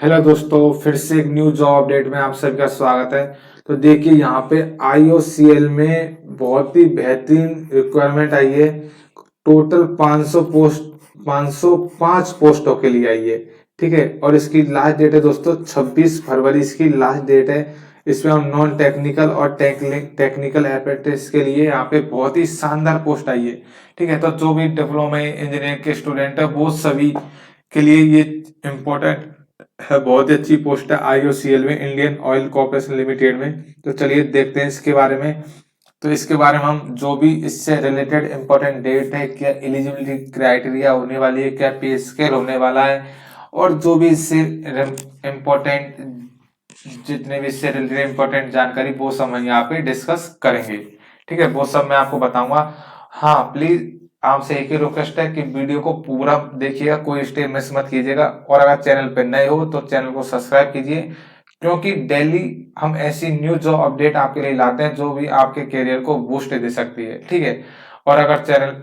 Hello दोस्तों, फिर से एक न्यू जॉब अपडेट में आप सबका स्वागत है। तो देखिए यहाँ पे आईओसीएल में बहुत ही बेहतरीन रिक्वायरमेंट आई है। टोटल 500 पोस्ट 505 पोस्टों के लिए आई है। ठीक है, और इसकी लास्ट डेट है दोस्तों 26 फरवरी इसकी लास्ट डेट है। इसमें हम नॉन टेक्निकल और टेक्निकल अप्रेंटिस के लिए यहाँ पे बहुत ही शानदार पोस्ट आई है। ठीक है, तो जो भी डिप्लोमा इंजीनियरिंग के स्टूडेंट है वो सभी के लिए ये इम्पोर्टेंट है। बहुत ही अच्छी पोस्ट है आईओसीएल में, इंडियन ऑयल कॉर्पोरेशन लिमिटेड में। तो चलिए देखते हैं इसके बारे में। तो इसके बारे में हम जो भी इससे रिलेटेड इंपॉर्टेंट डेट है, क्या एलिजिबिलिटी क्राइटेरिया होने वाली है, क्या पे स्केल होने वाला है, और जो भी इससे इम्पोर्टेंट जितने भी इससे रिलेटेड इंपॉर्टेंट जानकारी वो सब हम यहाँ पे डिस्कस करेंगे। ठीक है, वो सब मैं आपको बताऊंगा। हाँ प्लीज, आपसे एक ही रिक्वेस्ट है कि वीडियो को पूरा देखिएगा, कोई स्टेप मिस मत कीजिएगा। और अगर चैनल पर नए हो तो चैनल को सब्सक्राइब कीजिए, क्योंकि डेली हम ऐसी न्यू जॉब अपडेट आपके लिए लाते हैं जो भी आपके करियर को बूस्ट दे सकती है। ठीक है, और अगर चैनल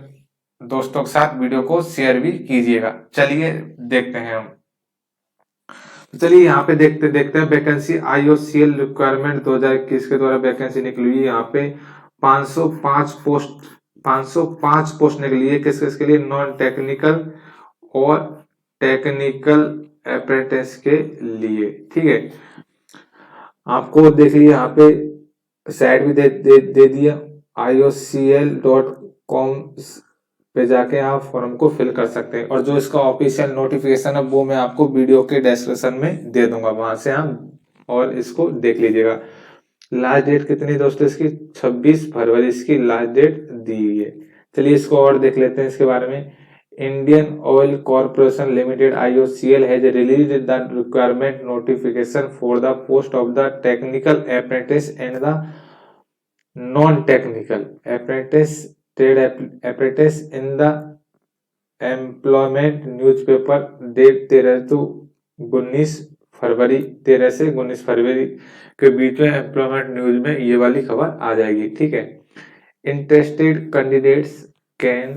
दोस्तों के साथ वीडियो को शेयर भी कीजिएगा। चलिए देखते हैं हम। तो चलिए यहाँ पे देखते हैं वैकेंसी आईओसीएल रिक्वायरमेंट 2021 के द्वारा वैकेंसी निकली हुई है। यहाँ पे 505 पोस्ट 505 पोस्ट निकली है। किस किस के लिए? नॉन टेक्निकल और टेक्निकल अप्रेंटिस के लिए। ठीक है, आपको देखिए यहाँ पे साइट भी दे दिया, iocl.com पे जाके आप फॉर्म को फिल कर सकते हैं। और जो इसका ऑफिशियल नोटिफिकेशन है वो मैं आपको वीडियो के डिस्क्रिप्शन में दे दूंगा, वहां से आप और इसको देख लीजिएगा। लास्ट डेट कितनी दोस्तों इसकी? 26 फरवरी इसकी लास्ट डेट दी हुई है। चलिए इसको और देख लेते हैं इसके बारे में। Indian oil corporation limited IOCL has released the requirement notification for the post of the technical apprentice and the non technical apprentice trade apprentice in the employment newspaper date 13 से 19 फरवरी के बीच में एम्प्लॉयमेंट न्यूज में ये वाली खबर आ जाएगी। ठीक है, interested candidates can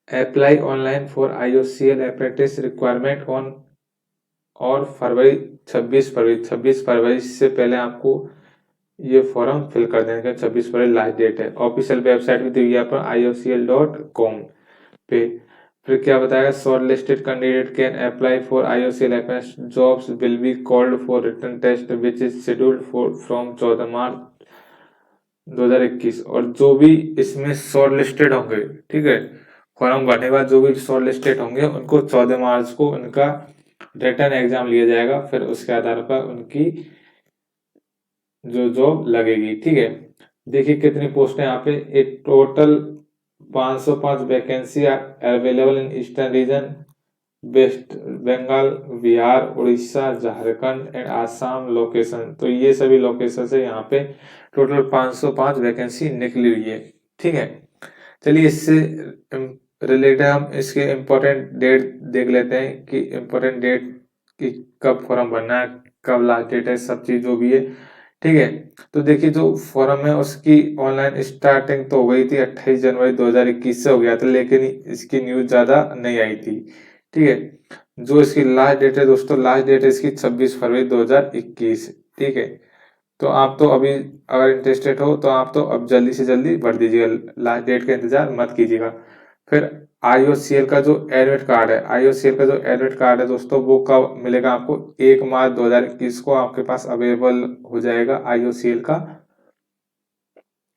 apply online for IOCL apprentice requirement on और 26 फरवरी से पहले आपको ये फॉर्म फिल कर देने का। 26 फरवरी लास्ट डेट है। ऑफिशियल वेबसाइट भी दी हुई है iocl.com पे। फिर क्या बताया? Short listed candidate can apply for IOCL apprentice jobs will be called for written test which is scheduled for from 14 March 2021। और जो भी इसमें शॉर्ट लिस्टेड होंगे, ठीक है, फॉर्म भरने के बाद जो भी शॉर्ट लिस्टेड होंगे उनको 14 मार्च को उनका रिटन एग्जाम लिया जाएगा। फिर उसके आधार पर उनकी जो जॉब लगेगी। ठीक है, देखिए कितनी पोस्ट है यहाँ पे। एक total 505 vacancy available in eastern region, West Bengal, Bihar, Orissa, Jharkhand and Assam location. तो ये सभी लोकेशन से यहाँ पे टोटल 505 वैकेंसी निकली हुई है। ठीक है, चलिए इससे रिलेटेड हम इसके इम्पोर्टेंट डेट देख लेते हैं कि इम्पोर्टेंट डेट कि कब फॉर्म भरना है, कब लास्ट डेट है, सब चीज जो भी है। ठीक है, तो देखिए जो फॉर्म है उसकी ऑनलाइन स्टार्टिंग तो हो गई थी 28 जनवरी 2021 से हो गया था, लेकिन इसकी न्यूज ज्यादा नहीं आई थी। ठीक है, जो इसकी लास्ट डेट है दोस्तों, लास्ट डेट है इसकी 26 फरवरी 2021। ठीक है, तो आप तो अभी अगर इंटरेस्टेड हो तो आप तो अब जल्दी से जल्दी भर दीजिएगा, लास्ट डेट का इंतजार मत कीजिएगा। फिर आईओसीएल का जो एडमिट कार्ड है, आईओसीएल का जो एडमिट कार्ड है दोस्तों, वो कब मिलेगा आपको? 1 मार्च 2021 को आपके पास अवेलेबल हो जाएगा आईओसीएल का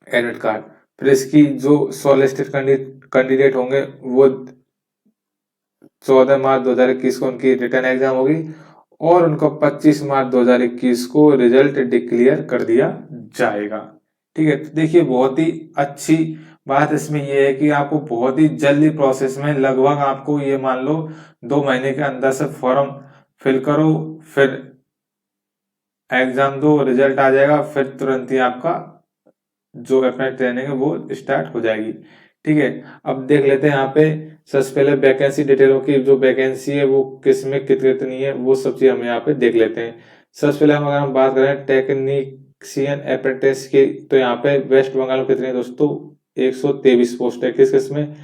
एडमिट कार्ड। फिर इसकी जो शॉर्टलिस्टेड कैंडिडेट होंगे वो 14 मार्च 2021 को उनकी रिटर्न एग्जाम होगी, और उनको 25 मार्च 2021 को रिजल्ट डिक्लेयर कर दिया जाएगा। ठीक है, तो देखिए बहुत ही अच्छी बात इसमें यह है कि आपको बहुत ही जल्दी प्रोसेस में, लगभग आपको ये मान लो 2 महीने के अंदर से फॉर्म फिल करो, फिर एग्जाम दो, रिजल्ट आ जाएगा, फिर तुरंत ही आपका जो अपना ट्रेनिंग है वो स्टार्ट हो जाएगी। ठीक है, अब देख लेते हैं यहाँ पे सबसे पहले वैकेंसी डिटेलों की। जो वैकेंसी है वो किस में कितनी है वो सब चीज हम यहाँ पे देख लेते हैं। सबसे पहले अगर हम बात करें टेक्नीशियन अप्रेंटिस की, तो यहाँ पे वेस्ट बंगाल में कितनी है दोस्तों? 123 पोस्ट है। किस किस में?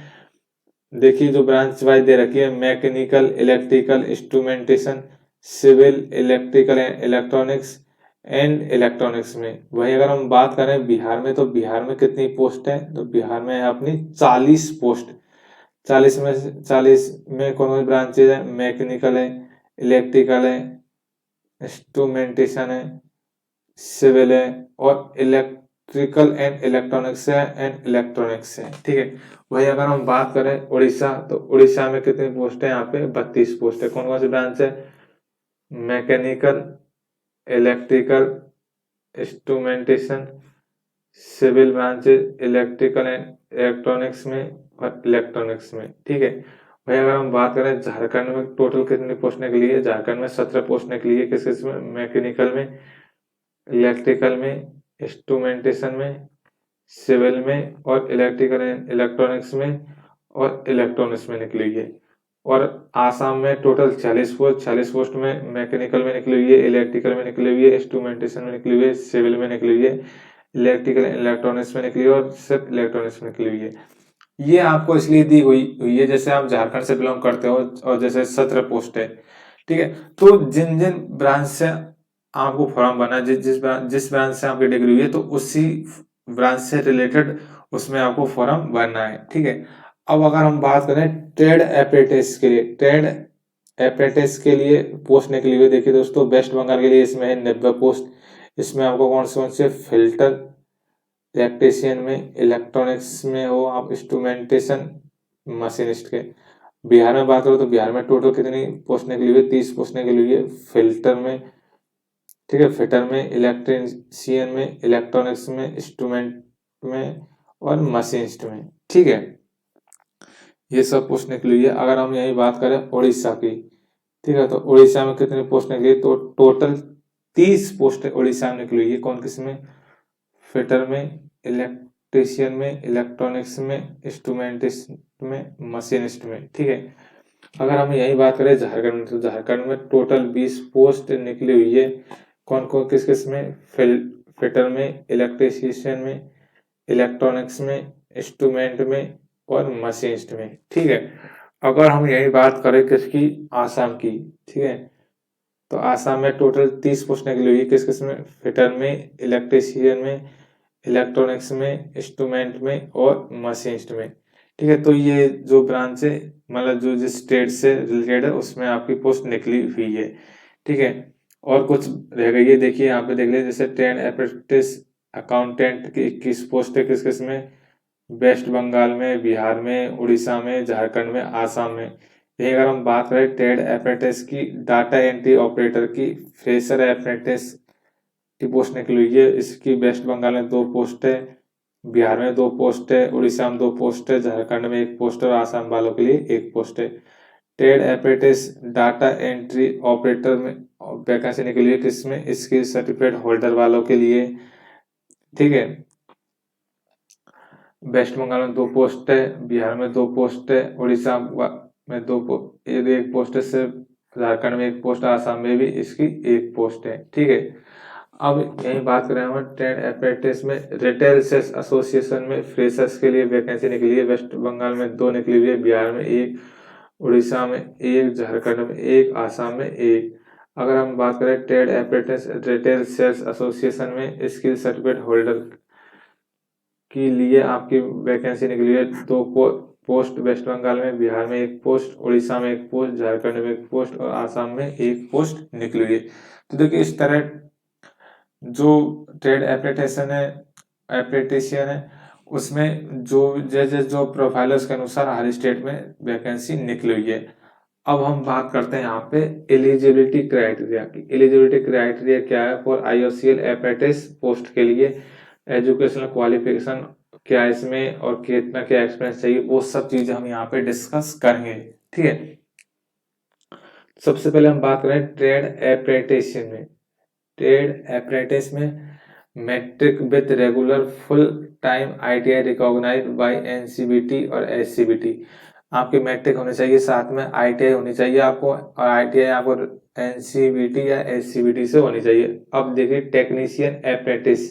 देखिए जो ब्रांच वाइज दे रखी है, mechanical, electrical, instrumentation, civil, electrical and electronics and electronics में। वही अगर हम बात करें बिहार में, तो बिहार में कितनी पोस्ट है, तो बिहार में है अपनी 40 पोस्ट। 40 में कौन सी ब्रांचेज है, मैकेनिकल है, इलेक्ट्रिकल है, इंस्ट्रूमेंटेशन है, सिविल है और इलेक्ट्रिकल एंड इलेक्ट्रॉनिक्स है एंड इलेक्ट्रॉनिक्स है। ठीक है। वही अगर हम बात करें उड़ीसा, तो उड़ीसा में कितनी पोस्ट है, यहाँ पे 32 पोस्ट है। कौन कौन सी ब्रांच है, mechanical, electrical, instrumentation, civil branches, electrical and electronics में और इलेक्ट्रॉनिक्स में। ठीक है। भाई अगर हम बात करें झारखंड में टोटल कितनी पोस्ट निकली है, झारखंड में 17 पोस्ट निकली है। किस किस में, मैकेनिकल में, इलेक्ट्रिकल में, इंस्ट्रूमेंटेशन में, सिविल में और इलेक्ट्रिकल एंड इलेक्ट्रॉनिक्स में और इलेक्ट्रॉनिक्स में निकली है। और आसाम में टोटल 40 पोस्ट में मैकेनिकल में निकली हुई है, इलेक्ट्रिकल में निकली हुई है, इंस्ट्रूमेंटेशन में निकली हुई है, सिविल में निकली हुई है, इलेक्ट्रिकल इलेक्ट्रॉनिक्स में निकली हुई है और सिर्फ इलेक्ट्रॉनिक्स में निकली हुई है। ये आपको इसलिए दी हुई है जैसे आप झारखंड से बिलोंग करते हो और जैसे 17 पोस्ट है। ठीक है। तो जिन जिन ब्रांच से आपको फॉर्म भरना है, जिस ब्रांच से आपकी डिग्री हुई है, तो उसी ब्रांच से रिलेटेड उसमें आपको फॉर्म भरना है। ठीक है। अब अगर हम बात करें ट्रेड अप्रेंटिस के लिए, ट्रेड अप्रेंटिस के लिए पोस्ट निकली हुई, देखिए दोस्तों, वेस्ट बंगाल के लिए इसमें है 90 पोस्ट। इसमें आपको कौन से फिल्टर इलेक्ट्रीशियन में, इलेक्ट्रॉनिक्स में हो आप, इंस्ट्रूमेंटेशन मशीनिस्ट के। बिहार में बात करो तो बिहार में टोटल कितनी पोस्ट निकली हुई है, 30 पोस्ट निकली हुई है फिल्टर में। ठीक है। फिटर में, इलेक्ट्रीशियन में, इलेक्ट्रॉनिक्स में, इंस्ट्रूमेंट में और मशीनिस्ट में। ठीक है। ये सब पोस्ट निकली हुई है। अगर हम यही बात करें उड़ीसा की, ठीक है, तो उड़ीसा में कितनी पोस्ट निकली है, तो टोटल 30 पोस्ट उड़ीसा में निकली हुई है। कौन किस में, फिटर में, इलेक्ट्रीशियन में, इलेक्ट्रॉनिक्स में, इंस्ट्रूमेंटेशन में, मशीनिस्ट में। ठीक है। अगर हम यही बात करें झारखंड में, तो झारखंड में टोटल 20 पोस्ट निकली हुई है। कौन कौन किस किस में, फिटर में, इलेक्ट्रीशियन में, इलेक्ट्रॉनिक्स में, इंस्ट्रूमेंट में और मशीनिस्ट में। ठीक है। अगर हम यही बात करें किसकी, आसाम की, ठीक है, तो आसाम में टोटल 30 पोस्ट निकली हुई है। किस किस में, फिटर में, इलेक्ट्रीशियन में, इलेक्ट्रॉनिक्स में, इंस्ट्रूमेंट में और मशीनिस्ट में। ठीक है। तो ये जो ब्रांच है, मतलब जो जिस स्टेट से रिलेटेड है, उसमें आपकी पोस्ट निकली हुई है। ठीक है। और कुछ रह गई है, देखिए यहाँ पे देख लीजिए, जैसे ट्रेन अप्रेंटिस अकाउंटेंट की 21 पोस्ट है। किस किस में, वेस्ट बंगाल में, बिहार में, उड़ीसा में, झारखंड में, आसाम में। यही अगर हम बात करें ट्रेड अप्रेंटिस की, डाटा एंट्री ऑपरेटर की, फ्रेशर अप्रेंटिस की पोस्ट निकली हुई है। इसकी वेस्ट बंगाल में 2 पोस्ट है, बिहार में 2 पोस्ट है, उड़ीसा में 2 पोस्ट है, झारखंड में 1 पोस्ट है और आसाम वालों के लिए 1 पोस्ट है। Trade apprentice data entry operator में वैकेंसी निकली हुई है, किसमें, इसकी सर्टिफिकेट होल्डर वालों के लिए। ठीक है। वेस्ट बंगाल में 2 पोस्ट है, बिहार में 2 पोस्ट है, उड़ीसा में 1 पोस्ट है सिर्फ, झारखंड में 1 पोस्ट है, आसाम में भी इसकी 1 पोस्ट है। ठीक है। अब यही बात करें हम ट्रेड अप्रेंटिस में, रिटेल सेल्स एसोसिएशन में फ्रेशर्स के लिए वैकेंसी निकली है। वेस्ट बंगाल में 2 निकली हुई है, बिहार में 1, उड़ीसा में 1, झारखंड में 1, आसाम में 1। अगर हम बात करें trade apprentice retail sales association में, स्किल सर्टिफिकेट होल्डर के लिए आपकी वैकेंसी निकली है। 2 पोस्ट वेस्ट बंगाल में, बिहार में 1 पोस्ट, उड़ीसा में 1 पोस्ट, झारखंड में 1 पोस्ट और आसाम में 1 पोस्ट निकली हुई है। तो देखिए इस तरह जो ट्रेड अप्रेंटिशियन है, उसमें जो जो प्रोफाइल है उसके अनुसार हर स्टेट में वैकेंसी निकली हुई है। अब हम बात करते हैं यहाँ पे एलिजिबिलिटी क्राइटेरिया की। एलिजिबिलिटी क्राइटेरिया क्या है फॉर आईओसीएल अप्रेंटिस पोस्ट के लिए, एजुकेशनल क्वालिफिकेशन क्या है इसमें और कितना क्या एक्सपीरियंस चाहिए, वो सब चीजें हम यहाँ पे डिस्कस करेंगे। ठीक है। सबसे पहले हम बात करें ट्रेड अप्रेंटिस में। ट्रेड अप्रेंटिस में matric with regular full time ITI recognised by NCBT और एससीबीटी। आपकी मैट्रिक होनी चाहिए, साथ में आईटीआई होनी चाहिए आपको, और आईटीआई आपको एनसीबीटी या एससीबीटी से होनी चाहिए। अब देखिए टेक्नीशियन अप्रेंटिस,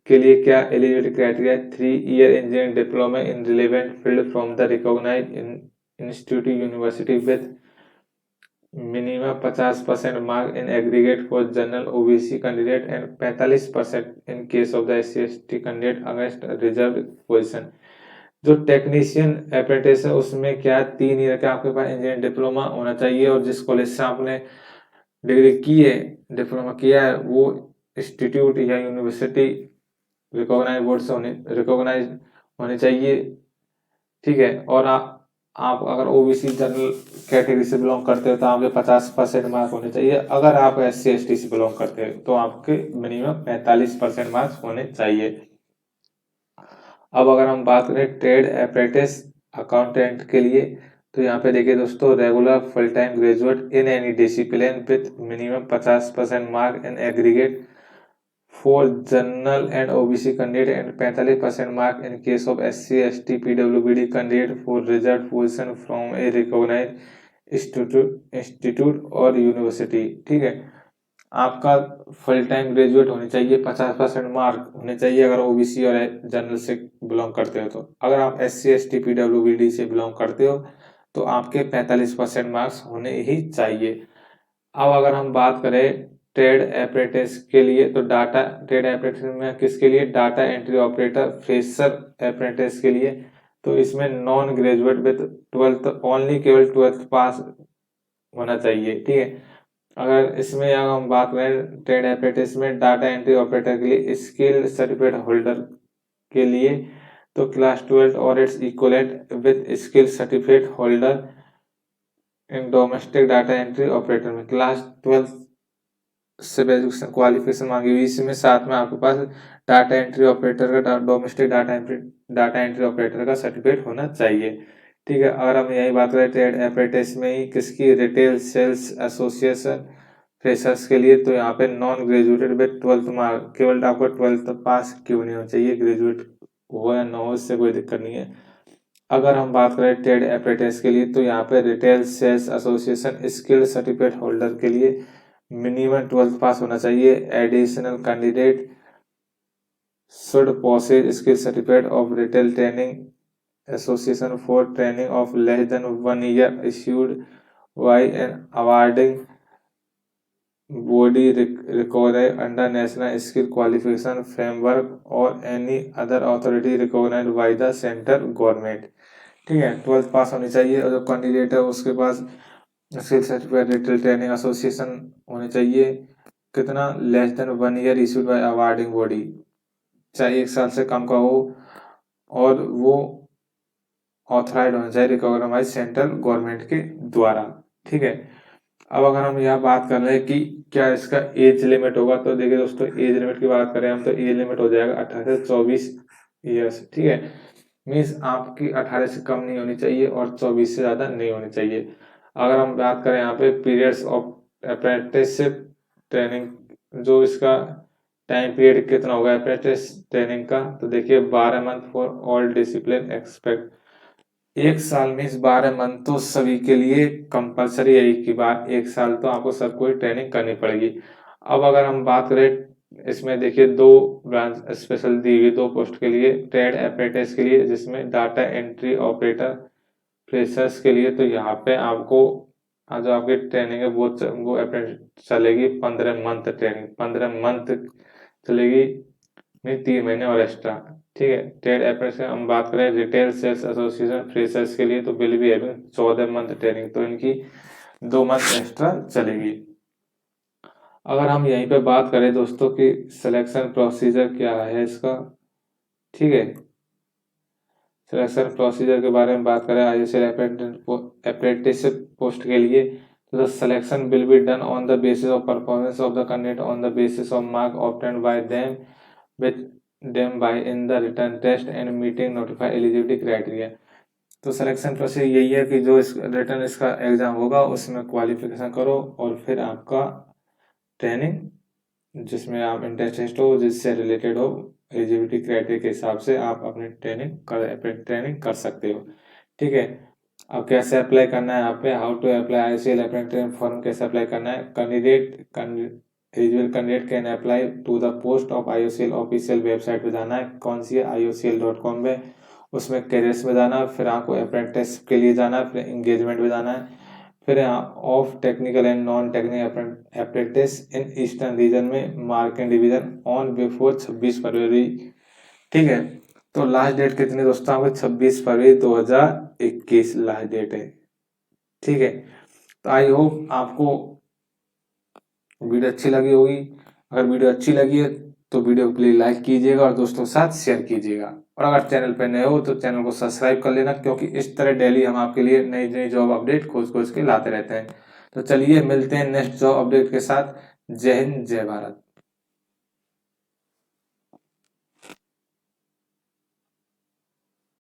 के लिए क्या eligibility criteria? 3 year engineering diploma in relevant field from the recognised institute university with minimum 50% mark in aggregate for general OBC candidate and 45% in case of the SC/ST candidate against reserve position. जो technician apprentice है उसमें क्या 3 year का आपके पास engineering diploma होना चाहिए और जिस कॉलेज से आपने डिग्री की है, डिप्लोमा किया है, वो इंस्टीट्यूट या यूनिवर्सिटी रिकॉग्नाइज बोर्ड से रिकॉग्नाइज होनी चाहिए। ठीक है। और आप अगर ओबीसी जनरल कैटेगरी से बिलोंग करते हो तो आपके 50% मार्क्स होने चाहिए। अगर आप SC/ST से बिलोंग करते हो तो आपके मिनिमम 45% मार्क्स होने चाहिए। अब अगर हम बात करें ट्रेड अप्रेंटिस अकाउंटेंट के लिए, तो यहाँ पे देखिए दोस्तों, regular full time graduate in any discipline with minimum 50% mark in aggregate for general and OBC candidate and 45% mark in case of SC/ST PWBD candidate for reserve position from a recognised institute और university. ठीक है। आपका full time graduate होनी चाहिए, 50% mark होने चाहिए अगर OBC और जनरल से बिलोंग करते हो। तो अगर आप SC/ST PWBD से बिलोंग करते हो तो आपके 45% मार्क्स होने ही चाहिए। अब अगर हम बात करें ट्रेड अप्रेंटिस के लिए, तो डाटा ट्रेड अप्रेंटिस में किसके लिए? Data entry operator fresher apprentice के लिए। तो इसमें non graduate with 12th only, केवल 12th पास होना चाहिए। ठीक है। अगर इसमें अगर हम बात करें ट्रेड अप्रेंटिस में डाटा एंट्री ऑपरेटर के लिए स्किल सर्टिफिकेट होल्डर के लिए, तो क्लास 12 और it's equivalent with skill certificate holder in domestic data entry operator में क्लास 12 से एजुकेशन क्वालिफिकेशन मांगी हुई। इसमें साथ में आपके पास डाटा एंट्री ऑपरेटर का डोमेस्टिक डाटा एंट्री ऑपरेटर का सर्टिफिकेट होना चाहिए। ठीक है। अगर हम यही बात करें ट्रेड अप्रेंटिस में ही किसकी, रिटेल सेल्स एसोसिएशन फ्रेशर्स के लिए, तो यहाँ पे non graduated with 12th mark, केवल आपको 12th पास क्यों नहीं होना चाहिए, ग्रेजुएट हो या ना हो इससे कोई दिक्कत नहीं है। अगर हम बात करें ट्रेड अप्रेंटिस के लिए, तो यहाँ पे retail sales association skill certificate holder के लिए मिनिमम 12th पास होना चाहिए। Additional candidate should possess skill certificate of retail training association for training of less than 1 year issued by an awarding body recognized under national skill qualification framework or any other authority recognized by the central government। ठीक है। 12th पास होनी चाहिए और जो candidate है उसके पास skill certificate retail training association होनी चाहिए। कितना? Less than 1 year issued by awarding body, चाहे 1 साल से कम का हो और वो ऑथराइज होना चाहिए रिकॉग्नाइज सेंट्रल गवर्नमेंट के द्वारा। ठीक है। अब अगर हम यहाँ बात कर रहे हैं कि क्या इसका एज लिमिट होगा, तो देखिए दोस्तों, एज लिमिट की बात करें हम तो एज लिमिट हो जाएगा 18 से 24 ईयर्स। ठीक है। मीन्स आपकी 18 से कम नहीं होनी चाहिए और 24 से ज़्यादा नहीं होनी चाहिए। अगर हम बात करें यहाँ पे पीरियड्स ऑफ अप्रेंटिसशिप ट्रेनिंग, जो इसका टाइम पीरियड कितना होगा अप्रेंटिस ट्रेनिंग का, तो देखिए 12 month for all discipline expect. 1 साल मीन्स 12 मंथ तो सभी के लिए कंपलसरी है कि बार 1 साल तो आपको सबको ट्रेनिंग करनी पड़ेगी। अब अगर हम बात करें इसमें देखिए 2 ब्रांच स्पेशल दी हुई 2 पोस्ट के लिए ट्रेड अप्रेंटिस के लिए, जिसमें डाटा एंट्री ऑपरेटर फ्रेशर्स के लिए, तो यहाँ पे आपको जो आपकी ट्रेनिंग है वो अप्रेंटिस चलेगी 15 मंथ ट्रेनिंग, 15 मंथ चलेगी, नहीं 3 महीने और एक्स्ट्रा। ठीक है। ट्रेड अप्रेंटिस हम बात करें रिटेल सेल्स एसोसिएशन फ्रेशर्स के लिए, तो बिल भी है 14 मंथ ट्रेनिंग, तो इनकी 2 मंथ एक्स्ट्रा चलेगी। अगर हम यहीं पे बात करें दोस्तों कि सिलेक्शन प्रोसीजर क्या है इसका, ठीक है, सिलेक्शन प्रोसीजर के बारे में बात करें IOCL अप्रेंटिसशिप पोस्ट के लिए, तो the selection will be done on the basis of performance of the candidate on the basis of mark obtained by them with them by in the written test and meeting notified eligibility criteria. तो selection process यही है कि जो इस written इसका exam होगा उसमें qualification करो और फिर आपका ट्रेनिंग जिसमें आप इंटरेस्टेड हो, जिससे रिलेटेड हो, एलिजिबिलिटी क्राइटेरिया के हिसाब से आप अपनी ट्रेनिंग कर सकते हो। ठीक है। अब कैसे अप्लाई करना है यहाँ पे, how to apply IOCL apprentice form कैसे अप्लाई करना है, candidate eligible candidate can apply to the post of IOCL official website पे जाना है, कौन सी है IOCL.com पे, उसमें कैरियर्स में जाना है, फिर आपको अप्रेंटिस के लिए जाना है, फिर इंगेजमेंट में जाना है, फिर यहाँ of technical and non technical apprentice in eastern reason में मार्केट डिवीजन ऑन बिफोर 26 फरवरी। ठीक है, तो लास्ट डेट कितनी दोस्तों आपको 26 फरवरी 2021 लास्ट डेट है। ठीक है, तो आई होप आपको वीडियो अच्छी लगी होगी। अगर वीडियो अच्छी लगी है तो वीडियो को प्लीज लाइक कीजिएगा और दोस्तों के साथ शेयर कीजिएगा, और अगर चैनल पर नए हो तो चैनल को सब्सक्राइब कर लेना, क्योंकि इस तरह डेली हम आपके लिए नई नई जॉब अपडेट खोज खोज के लाते रहते हैं। तो चलिए मिलते हैं नेक्स्ट जॉब अपडेट के साथ। जय हिंद, जय भारत।